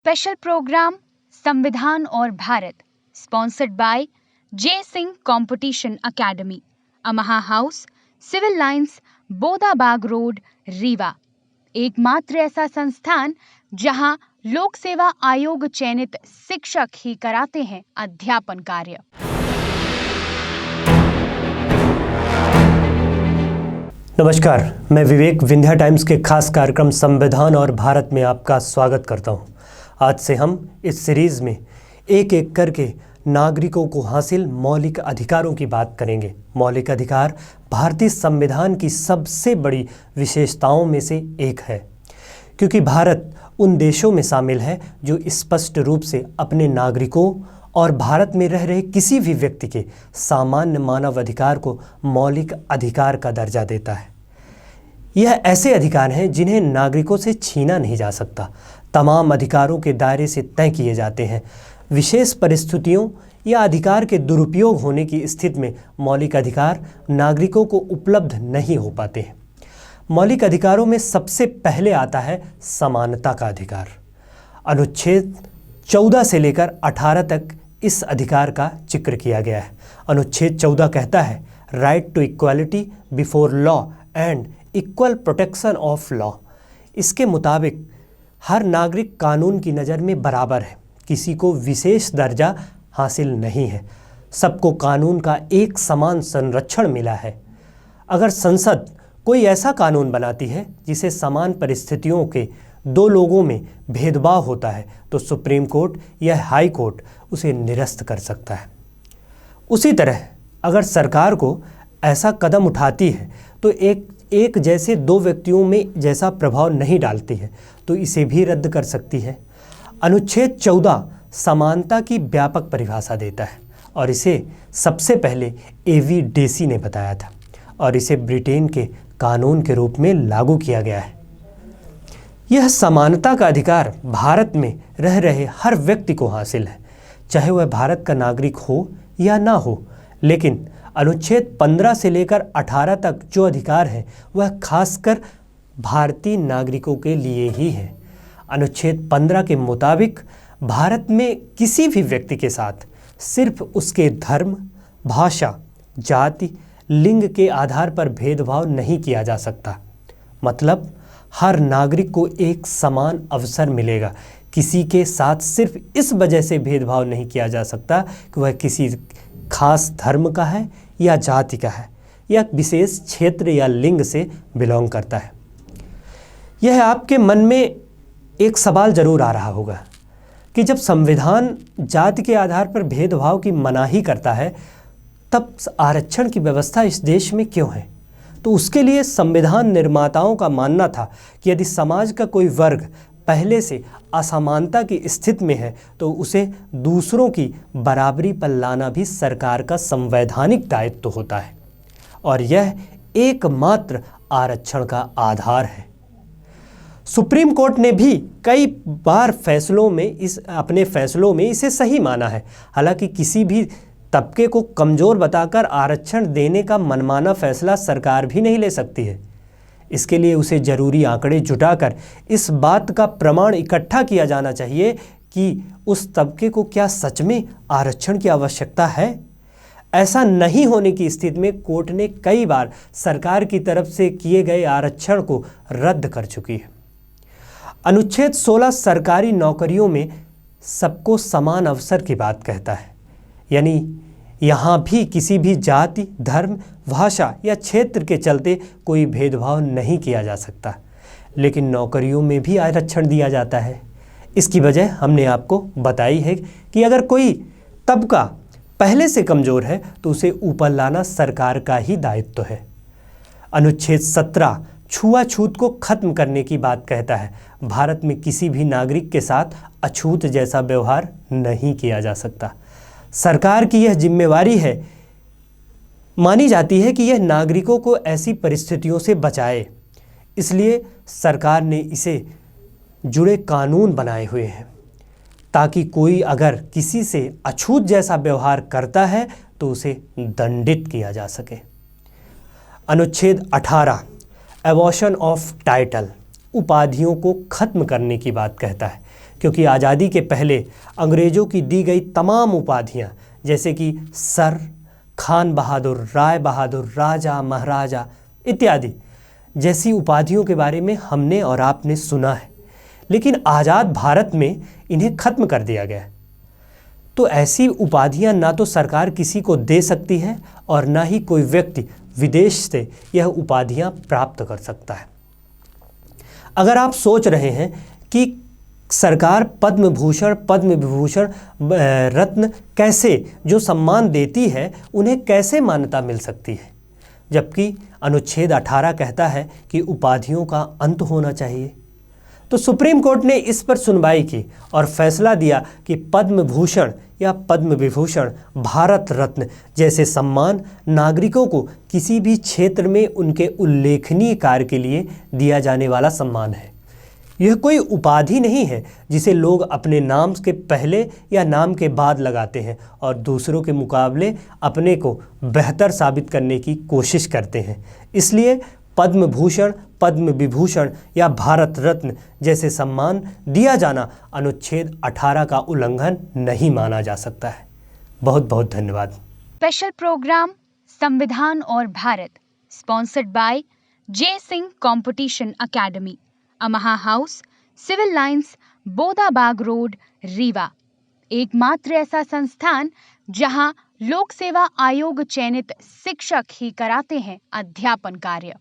Special programme संविधान और Bharat sponsored by J Singh competition academy, Amha house, civil lines, Bodabag road, Rewa. एकमात्र ऐसा संस्थान जहां लोक सेवा आयोग चयनित शिक्षक ही कराते हैं अध्यापन कार्य। नमस्कार, मैं विवेक विंध्या टाइम्स के खास कार्यक्रम संविधान और भारत में आपका स्वागत करता हूं। आज से हम इस सीरीज में एक एक करके नागरिकों को हासिल मौलिक अधिकारों की बात करेंगे। मौलिक अधिकार भारतीय संविधान की सबसे बड़ी विशेषताओं में से एक है, क्योंकि भारत उन देशों में शामिल है जो स्पष्ट रूप से अपने नागरिकों और भारत में रह रहे किसी भी व्यक्ति के सामान्य मानव अधिकार को मौलिक अधिकार का दर्जा देता है। यह ऐसे अधिकार हैं जिन्हें नागरिकों से छीना नहीं जा सकता। तमाम अधिकारों के दायरे से तय किए जाते हैं। विशेष परिस्थितियों या अधिकार के दुरुपयोग होने की स्थिति में मौलिक अधिकार नागरिकों को उपलब्ध नहीं हो पाते हैं। मौलिक अधिकारों में सबसे पहले आता है समानता का अधिकार। अनुच्छेद 14 से लेकर 18 तक इस अधिकार का जिक्र किया गया है। अनुच्छेद 14 कहता है, right to equality before law and equal protection of law. इसके मुताबिक हर नागरिक कानून की नज़र में बराबर है, किसी को विशेष दर्जा हासिल नहीं है, सबको कानून का एक समान संरक्षण मिला है। अगर संसद कोई ऐसा कानून बनाती है जिसे समान परिस्थितियों के दो लोगों में भेदभाव होता है तो सुप्रीम कोर्ट या हाई कोर्ट उसे निरस्त कर सकता है। उसी तरह अगर सरकार को ऐसा कदम उठाती है तो एक जैसे दो व्यक्तियों में जैसा प्रभाव नहीं डालती है तो इसे भी रद्द कर सकती है। अनुच्छेद 14 समानता की व्यापक परिभाषा देता है और इसे सबसे पहले एवी डेसी ने बताया था और इसे ब्रिटेन के कानून के रूप में लागू किया गया है। यह समानता का अधिकार भारत में रह रहे हर व्यक्ति को हासिल है, चाहे वह भारत का नागरिक हो या ना हो। लेकिन अनुच्छेद 15 से लेकर 18 तक जो अधिकार है वह खासकर भारतीय नागरिकों के लिए ही है। अनुच्छेद 15 के मुताबिक भारत में किसी भी व्यक्ति के साथ सिर्फ उसके धर्म, भाषा, जाति, लिंग के आधार पर भेदभाव नहीं किया जा सकता। मतलब हर नागरिक को एक समान अवसर मिलेगा। किसी के साथ सिर्फ इस वजह से भेदभाव नहीं किया जा सकता कि वह किसी खास धर्म का है या जाति का है या विशेष क्षेत्र या लिंग से बिलोंग करता है। यह आपके मन में एक सवाल जरूर आ रहा होगा कि जब संविधान जाति के आधार पर भेदभाव की मनाही करता है तब आरक्षण की व्यवस्था इस देश में क्यों है? तो उसके लिए संविधान निर्माताओं का मानना था कि यदि समाज का कोई वर्ग पहले से असमानता की स्थिति में है तो उसे दूसरों की बराबरी पर लाना भी सरकार का संवैधानिक दायित्व होता है और यह एकमात्र आरक्षण का आधार है। सुप्रीम कोर्ट ने भी कई बार अपने फैसलों में इसे सही माना है। हालांकि किसी भी तबके को कमज़ोर बताकर आरक्षण देने का मनमाना फैसला सरकार भी नहीं ले सकती है। इसके लिए उसे ज़रूरी आंकड़े जुटाकर इस बात का प्रमाण इकट्ठा किया जाना चाहिए कि उस तबके को क्या सच में आरक्षण की आवश्यकता है। ऐसा नहीं होने की स्थिति में कोर्ट ने कई बार सरकार की तरफ से किए गए आरक्षण को रद्द कर चुकी है। अनुच्छेद 16 सरकारी नौकरियों में सबको समान अवसर की बात कहता है, यानी यहाँ भी किसी भी जाति, धर्म, भाषा या क्षेत्र के चलते कोई भेदभाव नहीं किया जा सकता। लेकिन नौकरियों में भी आरक्षण दिया जाता है। इसकी वजह हमने आपको बताई है कि अगर कोई तबका पहले से कमज़ोर है तो उसे ऊपर लाना सरकार का ही दायित्व है। अनुच्छेद 17 छुआछूत को खत्म करने की बात कहता है। भारत में किसी भी नागरिक के साथ अछूत जैसा व्यवहार नहीं किया जा सकता। सरकार की यह जिम्मेवारी है, मानी जाती है कि यह नागरिकों को ऐसी परिस्थितियों से बचाए। इसलिए सरकार ने इसे जुड़े कानून बनाए हुए हैं ताकि कोई अगर किसी से अछूत जैसा व्यवहार करता है तो उसे दंडित किया जा सके। अनुच्छेद 18 एबॉर्शन ऑफ टाइटल उपाधियों को खत्म करने की बात कहता है। क्योंकि आज़ादी के पहले अंग्रेज़ों की दी गई तमाम उपाधियाँ जैसे कि सर, खान बहादुर, राय बहादुर, राजा, महाराजा इत्यादि जैसी उपाधियों के बारे में हमने और आपने सुना है, लेकिन आज़ाद भारत में इन्हें खत्म कर दिया गया। तो ऐसी उपाधियां ना तो सरकार किसी को दे सकती है और ना ही कोई व्यक्ति विदेश से यह उपाधियां प्राप्त कर सकता है। अगर आप सोच रहे हैं कि सरकार पद्म भूषण, पद्म विभूषण, रत्न कैसे जो सम्मान देती है उन्हें कैसे मान्यता मिल सकती है, जबकि अनुच्छेद 18 कहता है कि उपाधियों का अंत होना चाहिए। तो सुप्रीम कोर्ट ने इस पर सुनवाई की और फैसला दिया कि पद्म भूषण या पद्म विभूषण, भारत रत्न जैसे सम्मान नागरिकों को किसी भी क्षेत्र में उनके उल्लेखनीय कार्य के लिए दिया जाने वाला सम्मान है। यह कोई उपाधि नहीं है जिसे लोग अपने नाम के पहले या नाम के बाद लगाते हैं और दूसरों के मुकाबले अपने को बेहतर साबित करने की कोशिश करते हैं। इसलिए पद्म भूषण, पद्म विभूषण या भारत रत्न जैसे सम्मान दिया जाना अनुच्छेद 18 का उल्लंघन नहीं माना जा सकता है। बहुत बहुत धन्यवाद। स्पेशल प्रोग्राम संविधान और Bharat sponsored by Jai Singh competition academy, Amha house, civil lines, Bodabag road, Rewa. एकमात्र ऐसा संस्थान जहां लोक सेवा आयोग चयनित शिक्षक ही कराते हैं अध्यापन कार्य।